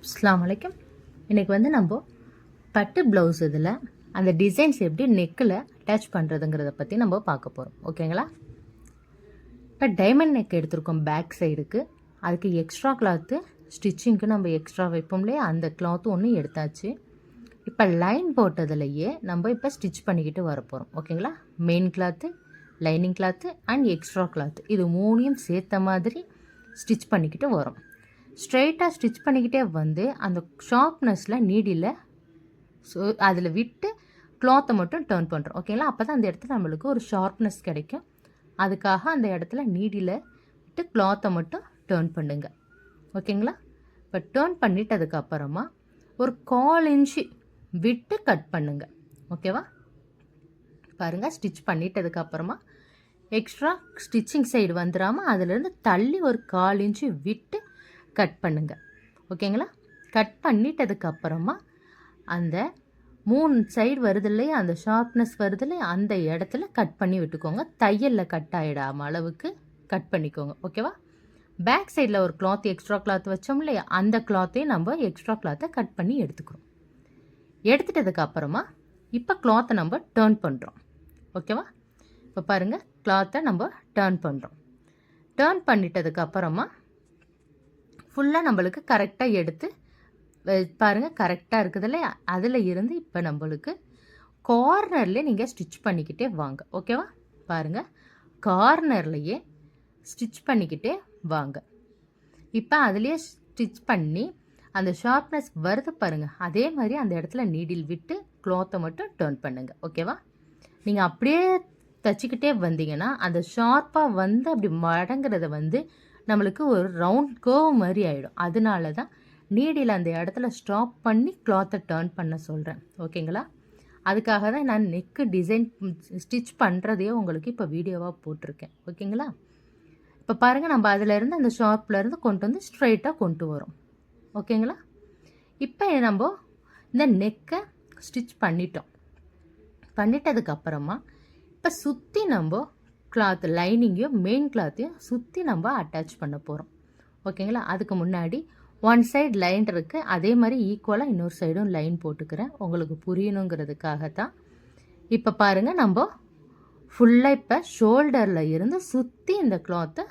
அஸ்ஸலாமு அலைக்கும். இன்றைக்கி வந்து நம்ம பட்டு ப்ளவுஸ் இதில் அந்த டிசைன்ஸ் எப்படி நெக்கில் அட்டாச் பண்ணுறதுங்கிறத பற்றி நம்ம பார்க்க போகிறோம். ஓகேங்களா? இப்போ டைமண்ட் நெக் எடுத்திருக்கோம் பேக் சைடுக்கு. அதுக்கு எக்ஸ்ட்ரா கிளாத்து ஸ்டிச்சிங்க்கு நம்ம எக்ஸ்ட்ரா வைப்போம் இல்லையா, அந்த கிளாத்து ஒன்று எடுத்தாச்சு. இப்போ லைன் போட்டதுலையே நம்ம இப்போ ஸ்டிச் பண்ணிக்கிட்டு வர போகிறோம். ஓகேங்களா? Main cloth, lining cloth and extra cloth இது மூணையும் சேர்த்த மாதிரி ஸ்டிச் பண்ணிக்கிட்டு வரோம். ஸ்ட்ரெயிட்டாக ஸ்டிச் பண்ணிக்கிட்டே வந்து அந்த ஷார்ப்னஸில் நீடியில் அதில் விட்டு கிளாத்தை மட்டும் டர்ன் பண்ணுறோம். ஓகேங்களா? அப்போ தான் அந்த இடத்துல நம்மளுக்கு ஒரு ஷார்ப்னஸ் கிடைக்கும். அதுக்காக அந்த இடத்துல நீடியில் விட்டு கிளாத்தை மட்டும் டர்ன் பண்ணுங்க. ஓகேங்களா? இப்போ டர்ன் பண்ணிட்டதுக்கப்புறமா ஒரு 1/4 இன்ச்சு விட்டு கட் பண்ணுங்க. ஓகேவா? பாருங்கள், ஸ்டிச் பண்ணிட்டதுக்கப்புறமா எக்ஸ்ட்ரா ஸ்டிச்சிங் சைடு வந்துடாமல் அதிலேருந்து தள்ளி ஒரு 1/4 இன்ச்சு விட்டு கட் பண்ணுங்க. ஓகேங்களா? கட் பண்ணிட்டதுக்கப்புறமா அந்த 3 சைடு வருது இல்லையா, அந்த ஷார்ப்னஸ் வருது இல்லையா, அந்த இடத்துல கட் பண்ணி விட்டுக்கோங்க. தையலில் கட் ஆகிடாமல் அளவுக்கு கட் பண்ணிக்கோங்க. ஓகேவா? பேக் சைடில் ஒரு கிளாத் எக்ஸ்ட்ரா கிளாத் வச்சோம் இல்லையா, அந்த கிளாத்தையும் நம்ம எக்ஸ்ட்ரா கிளாத்தை கட் பண்ணி எடுத்துக்கிறோம். எடுத்துட்டதுக்கப்புறமா இப்போ கிளாத்தை நம்ம டர்ன் பண்ணுறோம். ஓகேவா? இப்போ பாருங்கள், கிளாத்தை நம்ம டர்ன் பண்ணுறோம். டர்ன் பண்ணிட்டதுக்கப்புறமா ஃபுல்லாக நம்மளுக்கு கரெக்டாக எடுத்து பாருங்கள், கரெக்டாக இருக்குது இல்லையா, அதில் இருந்து இப்போ நம்மளுக்கு கார்னர்லேயே நீங்கள் ஸ்டிச் பண்ணிக்கிட்டே வாங்க. ஓகேவா? பாருங்கள், கார்னர்லேயே ஸ்டிச் பண்ணிக்கிட்டே வாங்க. இப்போ அதுலேயே ஸ்டிச் பண்ணி அந்த ஷார்ப்னஸ் வருது பாருங்கள், அதே மாதிரி அந்த இடத்துல நீடில் விட்டு க்ளாத்தை மட்டும் டர்ன் பண்ணுங்கள். ஓகேவா? நீங்கள் அப்படியே தச்சுக்கிட்டே வந்தீங்கன்னா அந்த ஷார்ப்பாக வந்து அப்படி மடங்கிறத வந்து நம்மளுக்கு ஒரு ரவுண்ட் கர்வ் மாதிரி ஆகிடும். அதனால தான் நீடில் அந்த இடத்துல ஸ்டாப் பண்ணி கிளாத்தை டர்ன் பண்ண சொல்கிறேன். ஓகேங்களா? அதுக்காக தான் நான் நெக்கு டிசைன் ஸ்டிச் பண்ணுறதையே உங்களுக்கு இப்போ வீடியோவாக போட்டிருக்கேன். ஓகேங்களா? இப்போ பாருங்கள், நம்ம அதிலேருந்து அந்த ஷார்ப்லேருந்து கொண்டு வந்து ஸ்ட்ரைட்டாக கொண்டு வரோம். ஓகேங்களா? இப்போ நம்ம இந்த நெக்கை ஸ்டிச் பண்ணிட்டதுக்கப்புறமா இப்போ சுற்றி நம்ம கிளாத் லைனிங்கையும் மெயின் கிளாத்தையும் சுற்றி நம்ம அட்டாச் பண்ண போகிறோம். ஓகேங்களா? அதுக்கு முன்னாடி 1 சைடு லைன் இருக்குது, அதே மாதிரி ஈக்குவலாக இன்னொரு சைடும் லைன் போட்டுக்கிறேன் உங்களுக்கு புரியணுங்கிறதுக்காக தான். இப்போ பாருங்கள், நம்ம ஃபுல்லாக இப்போ ஷோல்டரில் இருந்து சுற்றி இந்த கிளாத்தை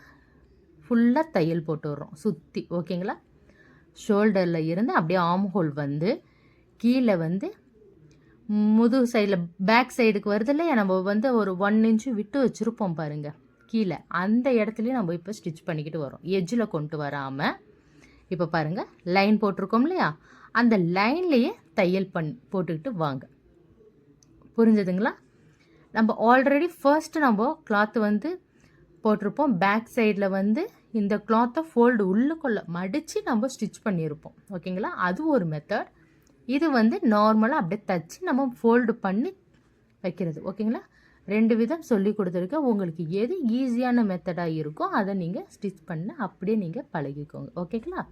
ஃபுல்லாக தையல் போட்டு விட்றோம் சுற்றி. ஓகேங்களா? ஷோல்டரில் இருந்து அப்படியே ஆர்ம் ஹோல் வந்து கீழே வந்து முதுகு சைடில் பேக் சைடுக்கு வருது இல்லையா, நம்ம வந்து ஒரு 1 இன்ச்சு விட்டு வச்சுருப்போம் பாருங்கள் கீழே, அந்த இடத்துலையும் நம்ம இப்போ ஸ்டிச் பண்ணிக்கிட்டு வரோம். எஜ்ஜில் கொண்டு வராமல் இப்போ பாருங்கள், லைன் போட்டிருக்கோம் இல்லையா, அந்த லைன்லேயே தையல் போட்டுக்கிட்டு வாங்க. புரிஞ்சுதுங்களா? நம்ம ஆல்ரெடி ஃபர்ஸ்ட்டு நம்ம கிளாத்து வந்து போட்டிருப்போம். பேக் சைடில் வந்து இந்த கிளாத்தை ஃபோல்டு உள்ளுக்குள்ளே மடித்து நம்ம ஸ்டிச் பண்ணியிருப்போம். ஓகேங்களா? அது ஒரு மெத்தட். இது வந்து நார்மலாக அப்படியே தச்சு நம்ம ஃபோல்டு பண்ணி வைக்கிறது. ஓகேங்களா? 2 விதம் சொல்லி கொடுத்துருக்கேன். உங்களுக்கு எது ஈஸியான மெத்தடாக இருக்கோ அதை நீங்கள் ஸ்டிச் பண்ண அப்படியே நீங்கள் பழகிக்கோங்க. ஓகேங்களா?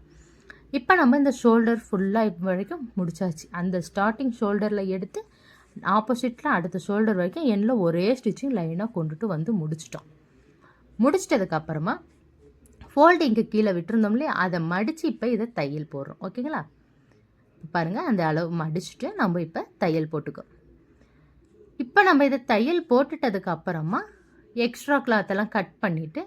இப்போ நம்ம இந்த ஷோல்டர் ஃபுல்லாக இப்போ வரைக்கும் முடிச்சாச்சு. அந்த ஸ்டார்டிங் ஷோல்டரில் எடுத்து ஆப்போசிட்டில் அடுத்த ஷோல்டர் வரைக்கும் எண்ணில் ஒரே ஸ்டிச்சிங் லைனாக கொண்டுட்டு வந்து முடிச்சிட்டோம். முடிச்சிட்டதுக்கப்புறமா ஃபோல்டிங்க்கு கீழே விட்டுருந்தோம் இல்லையா, அதை மடித்து இப்போ இதை தையல் போடுறோம். ஓகேங்களா? பாருங்கள், அந்த அளவு மடிச்சுட்டு நம்ம இப்போ தையல் போட்டுக்கோம். இப்போ நம்ம இதை தையல் போட்டுட்டதுக்கு அப்புறமா எக்ஸ்ட்ரா கிளாத்தெல்லாம் கட் பண்ணிவிட்டு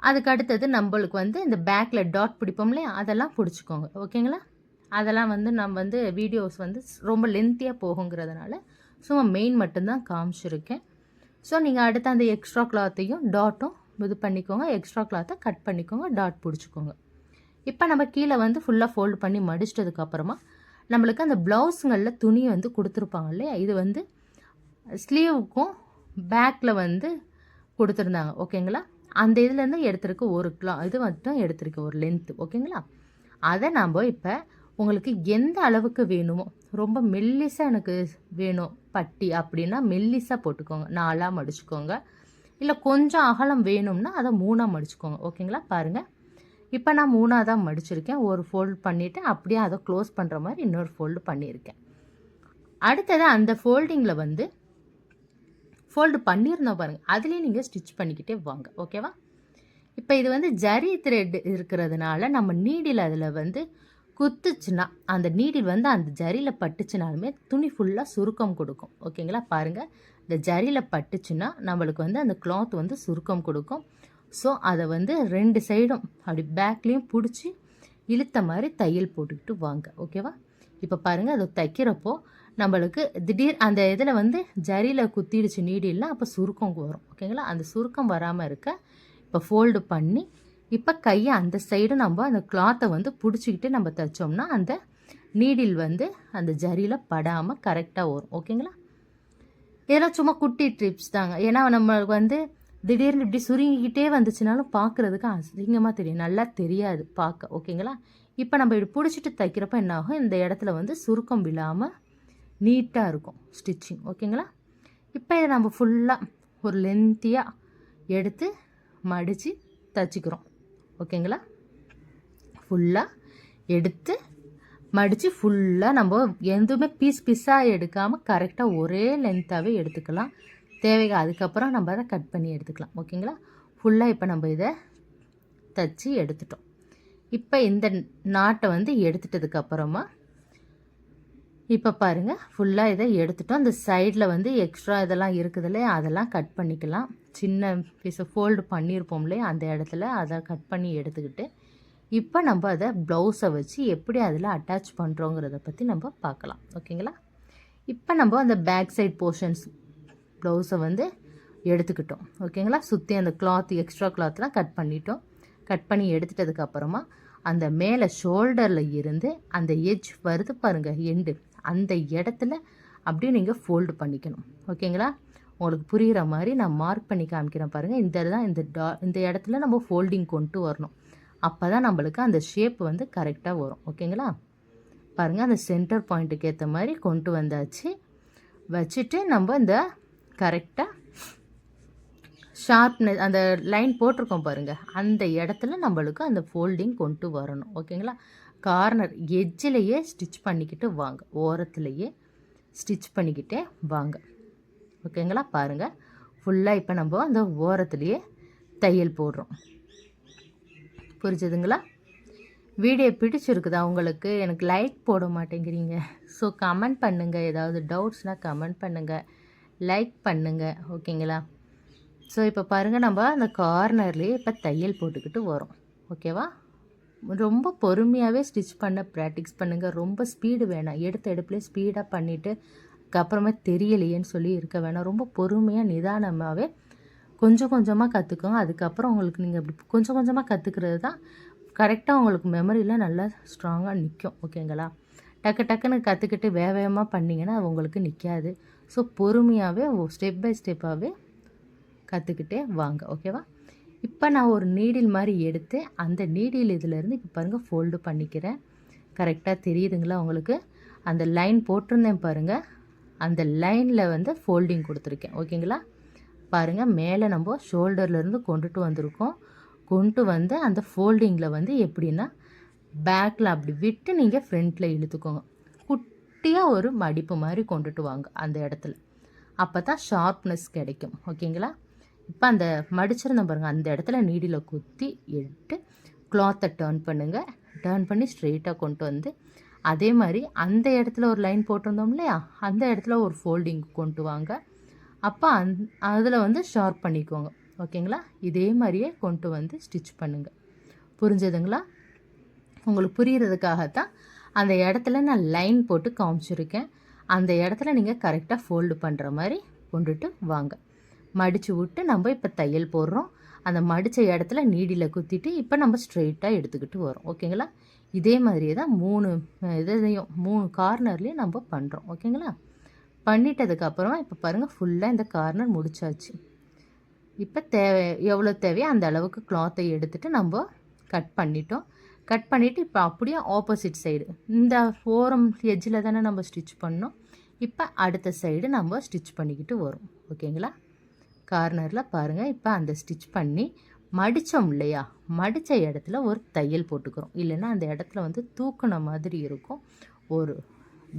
அதுக்கு அடுத்தது நம்மளுக்கு வந்து இந்த பேக்கில் டாட் பிடிப்போம் இல்லையா, அதெல்லாம் பிடிச்சிக்கோங்க. ஓகேங்களா? அதெல்லாம் வந்து நம்ம வந்து வீடியோஸ் வந்து ரொம்ப லென்த்தியாக போகுங்கிறதுனால சும்மா மெயின் மட்டும்தான் காமிச்சிருக்கேன். ஸோ நீங்கள் அடுத்து அந்த எக்ஸ்ட்ரா கிளாத்தையும் டாட்டும் இது பண்ணிக்கோங்க, எக்ஸ்ட்ரா கிளாத்தை கட் பண்ணிக்கோங்க, டாட் பிடிச்சிக்கோங்க. இப்போ நம்ம கீழே வந்து ஃபுல்லாக ஃபோல்டு பண்ணி மடிச்சிட்டதுக்கப்புறமா நம்மளுக்கு அந்த ப்ளவுஸுங்களில் துணி வந்து கொடுத்துருப்பாங்க இல்லையா, இது வந்து ஸ்லீவுக்கும் பேக்கில் வந்து கொடுத்துருந்தாங்க. ஓகேங்களா? அந்த இதுலேருந்து எடுத்துருக்கு ஒரு இது மட்டும் எடுத்துருக்கு ஒரு லென்த்து. ஓகேங்களா? அதை நம்ம இப்போ உங்களுக்கு எந்த அளவுக்கு வேணுமோ, ரொம்ப மெல்லிசாக எனக்கு வேணும் பட்டி அப்படின்னா மெல்லிசாக போட்டுக்கோங்க, 4ஆக மடிச்சுக்கோங்க. இல்லை கொஞ்சம் அகலம் வேணும்னா அதை 3ஆக மடிச்சுக்கோங்க. ஓகேங்களா? பாருங்கள், இப்போ நான் 3ஆக தான் மடிச்சிருக்கேன். ஒரு ஃபோல்டு பண்ணிவிட்டு அப்படியே அதை க்ளோஸ் பண்ணுற மாதிரி இன்னொரு ஃபோல்டு பண்ணியிருக்கேன். அடுத்தது அந்த ஃபோல்டிங்கில் வந்து ஃபோல்டு பண்ணியிருந்தோம் பாருங்கள், அதுலேயே நீங்கள் ஸ்டிச் பண்ணிக்கிட்டே வாங்க. ஓகேவா? இப்போ இது வந்து ஜரி த்ரெட் இருக்கிறதுனால நம்ம நீடில் அதில் வந்து குத்துச்சுன்னா அந்த நீடில் வந்து அந்த ஜரியில் பட்டுச்சுனாலுமே துணி ஃபுல்லாக சுருக்கம் கொடுக்கும். ஓகேங்களா? பாருங்கள், இந்த ஜரியில் பட்டுச்சுன்னா நம்மளுக்கு வந்து அந்த கிளாத் வந்து சுருக்கம் கொடுக்கும். ஸோ அதை வந்து 2 சைடும் அப்படி பேக்லேயும் பிடிச்சி இழுத்த மாதிரி தையல் போட்டுக்கிட்டு வாங்க. ஓகேவா? இப்போ பாருங்கள், அதை தைக்கிறப்போ நம்மளுக்கு திடீர் அந்த இதில் வந்து ஜரியில் குத்திடுச்சு நீடில்னா அப்போ சுருக்கம் வரும். ஓகேங்களா? அந்த சுருக்கம் வராமல் இருக்க இப்போ ஃபோல்டு பண்ணி இப்போ கையை அந்த சைடு நம்ம அந்த கிளாத்தை வந்து பிடிச்சிக்கிட்டு நம்ம தைச்சோம்னா அந்த நீடில் வந்து அந்த ஜரியில் படாமல் கரெக்டாக வரும். ஓகேங்களா? இதெல்லாம் சும்மா குட்டி ட்ரிப்ஸ் தாங்க. ஏன்னா நம்மளுக்கு வந்து திடீர்னு இப்படி சுருங்கிக்கிட்டே வந்துச்சுனாலும் பார்க்குறதுக்கு அசிங்கமாக தெரியும், நல்லா தெரியாது பார்க்க. ஓகேங்களா? இப்போ நம்ம இப்படி பிடிச்சிட்டு தைக்கிறப்ப என்ன ஆகும், இந்த இடத்துல வந்து சுருக்கம் விழாமல் நீட்டாக இருக்கும் ஸ்டிச்சிங். ஓகேங்களா? இப்போ இதை நம்ம ஃபுல்லாக ஒரு லென்த்தியாக எடுத்து மடித்து தைச்சிக்கிறோம். ஓகேங்களா? ஃபுல்லாக எடுத்து மடித்து ஃபுல்லாக நம்ம எதுவுமே பீஸாக எடுக்காமல் கரெக்டாக ஒரே லென்த்தாகவே எடுத்துக்கலாம். தேவைங்க அதுக்கப்புறம் நம்ம அதை கட் பண்ணி எடுத்துக்கலாம். ஓகேங்களா? ஃபுல்லாக இப்போ நம்ம இதை தைச்சி எடுத்துட்டோம். இப்போ இந்த நாட்டை வந்து எடுத்துட்டதுக்கப்புறமா இப்போ பாருங்கள், ஃபுல்லாக இதை எடுத்துட்டோம். அந்த சைடில் வந்து எக்ஸ்ட்ரா இதெல்லாம் இருக்குது இல்லையா, அதெல்லாம் கட் பண்ணிக்கலாம். சின்ன பீஸை ஃபோல்டு பண்ணியிருப்போம் இல்லையா, அந்த இடத்துல அதை கட் பண்ணி எடுத்துக்கிட்டு இப்போ நம்ம அதை ப்ளவுஸை வச்சு எப்படி அதில் அட்டாச் பண்ணுறோங்கிறத பற்றி நம்ம பார்க்கலாம். ஓகேங்களா? இப்போ நம்ம அந்த பேக் சைட் போர்ஷன்ஸ் ப்ளவுஸை வந்து எடுத்துக்கிட்டோம். ஓகேங்களா? சுற்றி அந்த கிளாத் எக்ஸ்ட்ரா கிளாத்லாம் கட் பண்ணிட்டோம். கட் பண்ணி எடுத்துட்டதுக்கப்புறமா அந்த மேலே ஷோல்டரில் இருந்து அந்த எட்ஜ் வருது பாருங்கள், எண்டு, அந்த இடத்துல அப்படியே நீங்கள் ஃபோல்டு பண்ணிக்கணும். ஓகேங்களா? உங்களுக்கு புரிகிற மாதிரி நான் மார்க் பண்ணி காமிக்கிறேன் பாருங்கள். இந்த இடத்துல நம்ம ஃபோல்டிங் கொண்டு வரணும். அப்போ தான் நம்மளுக்கு அந்த ஷேப் வந்து கரெக்டாக வரும். ஓகேங்களா? பாருங்கள், அந்த சென்டர் பாயிண்ட்டுக்கு ஏற்ற மாதிரி கொண்டு வந்தாச்சு. வச்சுட்டு நம்ம இந்த கரெக்டாக ஷார்ப்னஸ் அந்த லைன் போட்டிருக்கோம் பாருங்கள், அந்த இடத்துல நம்மளுக்கு அந்த ஃபோல்டிங் கொண்டு வரணும். ஓகேங்களா? கார்னர் எட்ஜிலேயே ஸ்டிச் பண்ணிக்கிட்டு வாங்க, ஓரத்துலேயே ஸ்டிச் பண்ணிக்கிட்டே வாங்க. ஓகேங்களா? பாருங்கள், ஃபுல்லாக இப்போ நம்ம அந்த ஓரத்துலேயே தையல் போடுறோம். புரிஞ்சதுங்களா? வீடியோ பிடிச்சிருக்குதா உங்களுக்கு? எனக்கு லைக் போட மாட்டேங்கிறீங்க. ஸோ கமெண்ட் பண்ணுங்கள், ஏதாவது டவுட்ஸ்னால் கமெண்ட் பண்ணுங்கள், லைக் பண்ணுங்கள். ஓகேங்களா? ஸோ இப்போ பாருங்கள், நம்ம அந்த கார்னர்லேயே இப்போ தையல் போட்டுக்கிட்டு வரோம். ஓகேவா? ரொம்ப பொறுமையாகவே ஸ்டிச் பண்ண ப்ராக்டிஸ் பண்ணுங்கள். ரொம்ப ஸ்பீடு வேணாம். எடுப்புலேயே ஸ்பீடாக பண்ணிவிட்டு அதுக்கப்புறமா தெரியலையேன்னு சொல்லி இருக்க வேணாம். ரொம்ப பொறுமையாக நிதானமாகவே கொஞ்சம் கொஞ்சமாக கற்றுக்கோங்க. அதுக்கப்புறம் உங்களுக்கு நீங்கள் இப்படி கொஞ்சம் கொஞ்சமாக கற்றுக்கிறது தான் கரெக்டாக உங்களுக்கு மெமரியில் நல்லா ஸ்ட்ராங்காக நிற்கும். ஓகேங்களா? டக்குன்னு கற்றுக்கிட்டு வேகமாக பண்ணிங்கன்னா அது உங்களுக்கு நிற்காது. ஸோ பொறுமையாகவே ஸ்டெப் பை ஸ்டெப்பாகவே கற்றுக்கிட்டே வாங்க. ஓகேவா? இப்போ நான் ஒரு நீடில் மாதிரி எடுத்து அந்த நீடில் இதிலேருந்து இப்போ பாருங்கள் ஃபோல்டு பண்ணிக்கிறேன். கரெக்டாக தெரியுதுங்களா உங்களுக்கு? அந்த லைன் போட்டிருந்தேன் பாருங்கள், அந்த லைனில் வந்து ஃபோல்டிங் கொடுத்துருக்கேன். ஓகேங்களா? பாருங்கள், மேலே நம்ம ஷோல்டர்லேருந்து கொண்டுட்டு வந்திருக்கோம். கொண்டு வந்து அந்த ஃபோல்டிங்கில் வந்து எப்படின்னா பேக்கில் அப்படி விட்டு நீங்கள் ஃப்ரண்ட்டில் இழுத்துக்கோங்க. குட்டியாக ஒரு மடிப்பு மாதிரி கொண்டுட்டு வாங்க அந்த இடத்துல. அப்போ தான் ஷார்ப்னஸ் கிடைக்கும். ஓகேங்களா? இப்போ அந்த மடிச்சிருந்தோம் பாருங்கள், அந்த இடத்துல நீடில் குத்தி எடுத்து கிளாத்தை டேர்ன் பண்ணுங்கள். டேர்ன் பண்ணி ஸ்ட்ரெயிட்டாக கொண்டு வந்து அதே மாதிரி அந்த இடத்துல ஒரு லைன் போட்டிருந்தோம் இல்லையா, அந்த இடத்துல ஒரு ஃபோல்டிங் கொண்டு வாங்க. அப்போ அதில் வந்து ஷார்ப் பண்ணிக்கோங்க. ஓகேங்களா? இதே மாதிரியே கொண்டு வந்து ஸ்டிச் பண்ணுங்கள். புரிஞ்சதுங்களா? உங்களுக்கு புரிகிறதுக்காகத்தான் அந்த இடத்துல நான் லைன் போட்டு காமிச்சிருக்கேன். அந்த இடத்துல நீங்கள் கரெக்டாக ஃபோல்டு பண்ணுற மாதிரி கொண்டுட்டு வாங்க. மடித்து விட்டு நம்ம இப்போ தையல் போடுறோம். அந்த மடித்த இடத்துல நீடியில் குத்திட்டு இப்போ நம்ம ஸ்ட்ரெயிட்டாக எடுத்துக்கிட்டு வரோம். ஓகேங்களா? இதே மாதிரியே தான் 3 கார்னர்லேயும் நம்ம பண்ணுறோம். ஓகேங்களா? பண்ணிட்டதுக்கப்புறமா இப்போ பாருங்கள், ஃபுல்லாக இந்த கார்னர் முடிச்சாச்சு. இப்போ எவ்வளோ தேவையோ அந்த அளவுக்கு கிளாத்தை எடுத்துகிட்டு நம்ம கட் பண்ணிட்டோம். கட் பண்ணிவிட்டு இப்போ அப்படியே ஆப்போசிட் சைடு இந்த ஓரம் எட்ஜில் தானே நம்ம ஸ்டிச் பண்ணோம். இப்போ அடுத்த சைடு நம்ம ஸ்டிச் பண்ணிக்கிட்டு வரும். ஓகேங்களா? கார்னரில் பாருங்கள், இப்போ அந்த ஸ்டிச் பண்ணி மடித்தோம் இல்லையா, மடித்த இடத்துல ஒரு தையல் போட்டுக்கிறோம். இல்லைன்னா அந்த இடத்துல வந்து தூக்குன மாதிரி இருக்கும். ஒரு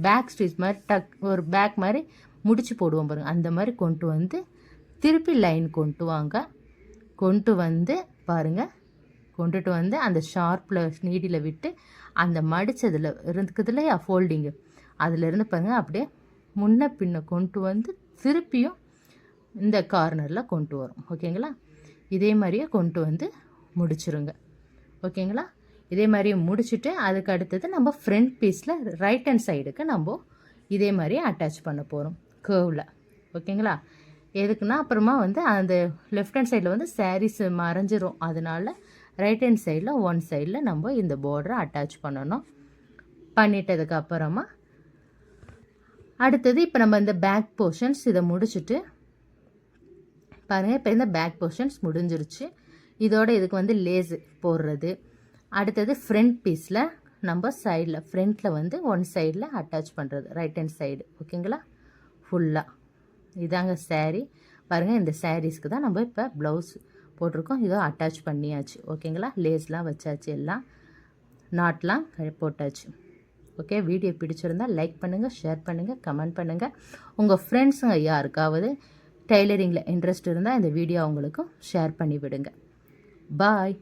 பேக் ஸ்டிச் மாதிரி ஒரு பேக் மாதிரி முடிச்சு போடுவோம் பாருங்கள், அந்த மாதிரி கொண்டு வந்து திருப்பி லைன் கொண்டு வாங்க. கொண்டு வந்து பாருங்கள், கொண்டுட்டு வந்து அந்த ஷார்ப்பில் நீடியில் விட்டு அந்த மடித்ததில் இருந்துக்குது இல்லையா ஃபோல்டிங்கு, அதிலிருந்து பாருங்கள் அப்படியே முன்ன பின்ன கொண்டு வந்து திருப்பியும் இந்த கார்னரில் கொண்டு வரும். ஓகேங்களா? இதே மாதிரியே கொண்டு வந்து முடிச்சிருங்க. ஓகேங்களா? இதே மாதிரியே முடிச்சுட்டு அதுக்கு அடுத்தது நம்ம ஃப்ரண்ட் பீஸில் ரைட் ஹேண்ட் சைடுக்கு நம்ம இதே மாதிரியே அட்டாச் பண்ண போகிறோம் கேர்வில். ஓகேங்களா? எதுக்குன்னா அப்புறமா வந்து அந்த லெஃப்ட் ஹேண்ட் சைடில் வந்து சாரீஸ் மறைஞ்சிரும். அதனால ரைட் ஹேண்ட் சைடில் ஒன் சைடில் நம்ம இந்த பார்டரை அட்டாச் பண்ணணும். பண்ணிட்டதுக்கு அப்புறமா அடுத்தது இப்போ நம்ம இந்த பேக் போர்ஷன்ஸ் இதை முடிச்சுட்டு பாருங்கள், இப்போ இந்த பேக் போர்ஷன்ஸ் முடிஞ்சிருச்சு. இதோட இதுக்கு வந்து லேஸ் போடுறது. அடுத்தது ஃப்ரண்ட் பீஸில் நம்ம சைடில் ஃப்ரண்ட்டில் வந்து ஒன் சைடில் அட்டாச் பண்ணுறது ரைட் ஹேண்ட் சைடு. ஓகேங்களா? ஃபுல்லாக இதாங்க saree. பாருங்கள், இந்த சாரீஸ்க்கு தான் நம்ம இப்போ ப்ளவுஸ் போட்டிருக்கோம். இதோ அட்டாச் பண்ணியாச்சு. ஓகேங்களா? லேஸ்லாம் வச்சாச்சு, எல்லாம் நாட்லாம் போட்டாச்சு. ஓகே, வீடியோ பிடிச்சிருந்தால் லைக் பண்ணுங்கள், ஷேர் பண்ணுங்கள், கமெண்ட் பண்ணுங்கள். உங்கள் ஃப்ரெண்ட்ஸுங்க யாருக்காவது டெய்லரிங்கில் இன்ட்ரெஸ்ட் இருந்தால் இந்த வீடியோ அவங்களுக்கும் ஷேர் பண்ணி விடுங்க. பாய்.